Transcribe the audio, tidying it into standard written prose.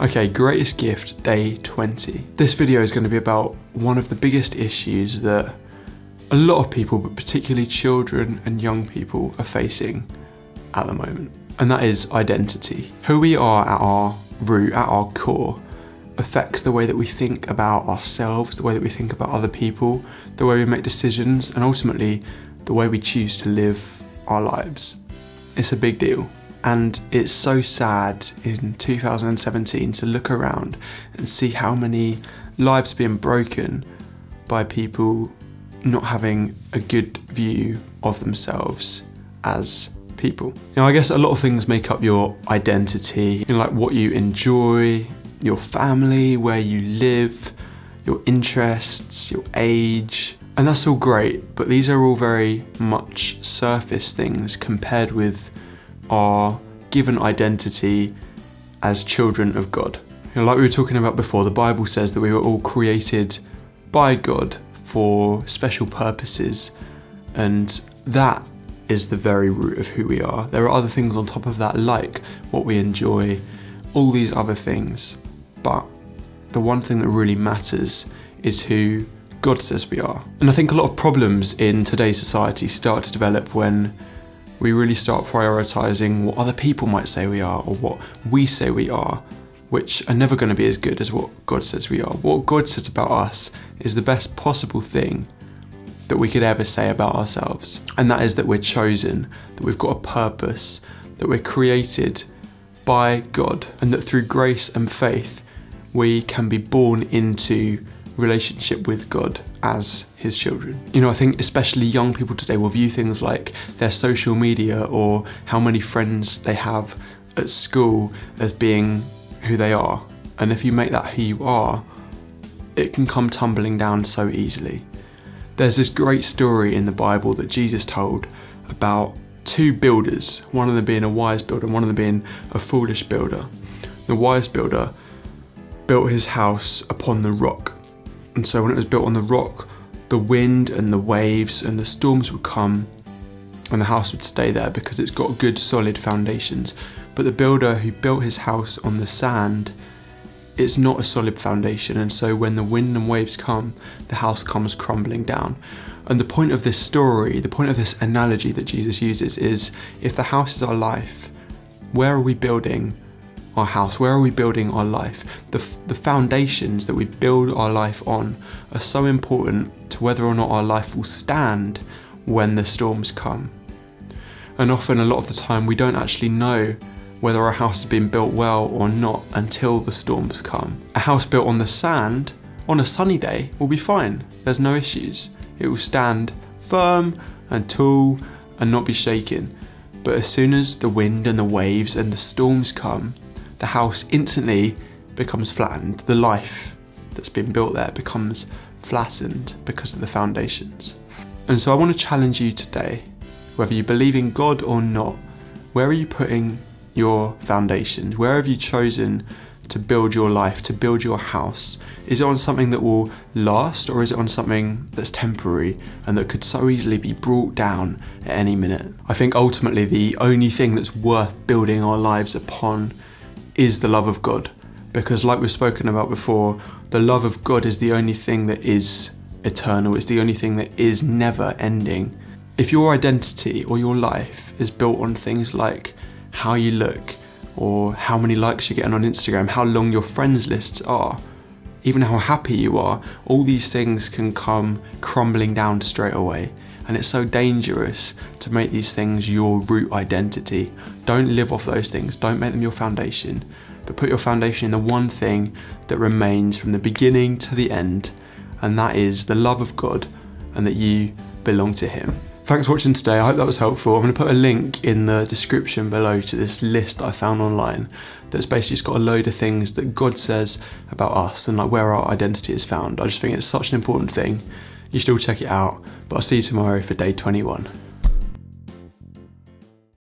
Okay, greatest gift, day 20. This video is going to be about one of the biggest issues that a lot of people, but particularly children and young people, are facing at the moment. And that is identity. Who we are at our root, at our core, affects the way that we think about ourselves, the way that we think about other people, the way we make decisions, and ultimately the way we choose to live our lives. It's a big deal. And it's so sad in 2017 to look around and see how many lives are being broken by people not having a good view of themselves as people. I guess a lot of things make up your identity, like what you enjoy, your family, where you live, your interests, your age, and that's all great, but these are all very much surface things compared with our given identity as children of God. Like we were talking about before, the Bible says that we were all created by God for special purposes, and that is the very root of who we are. There are other things on top of that, like what we enjoy, all these other things, but the one thing that really matters is who God says we are. And I think a lot of problems in today's society start to develop when we really start prioritising what other people might say we are, or what we say we are, which are never going to be as good as what God says we are. What God says about us is the best possible thing that we could ever say about ourselves. And that is that we're chosen, that we've got a purpose, that we're created by God, and that through grace and faith, we can be born into relationship with God as his children. I think especially young people today will view things like their social media or how many friends they have at school as being who they are. And if you make that who you are, it can come tumbling down so easily. There's this great story in the Bible that Jesus told about two builders, one of them being a wise builder and one of them being a foolish builder. The wise builder built his house upon the rock. And so when it was built on the rock, the wind and the waves and the storms would come and the house would stay there because it's got good solid foundations. But the builder who built his house on the sand, it's not a solid foundation, and so when the wind and waves come, the house comes crumbling down. And the point of this story, the point of this analogy that Jesus uses is, if the house is our life, where are we building our house? Where are we building our life? The foundations that we build our life on are so important to whether or not our life will stand when the storms come. And often, a lot of the time, we don't actually know whether our house has been built well or not until the storms come. A house built on the sand, on a sunny day, will be fine. There's no issues. It will stand firm and tall and not be shaken. But as soon as the wind and the waves and the storms come, the house instantly becomes flattened. The life that's been built there becomes flattened because of the foundations. And so I want to challenge you today, whether you believe in God or not, where are you putting your foundations? Where have you chosen to build your life, to build your house? Is it on something that will last, or is it on something that's temporary and that could so easily be brought down at any minute? I think ultimately the only thing that's worth building our lives upon is the love of God, because like we've spoken about before, the love of God is the only thing that is eternal. It's the only thing that is never ending. If your identity or your life is built on things like how you look, or how many likes you're getting on Instagram, how long your friends lists are, even how happy you are, all these things can come crumbling down straight away. And it's so dangerous to make these things your root identity. Don't live off those things, don't make them your foundation, but put your foundation in the one thing that remains from the beginning to the end, and that is the love of God and that you belong to him. Thanks for watching today, I hope that was helpful. I'm going to put a link in the description below to this list that I found online that's basically just got a load of things that God says about us and like where our identity is found. I just think it's such an important thing. You should all check it out, but I'll see you tomorrow for day 21.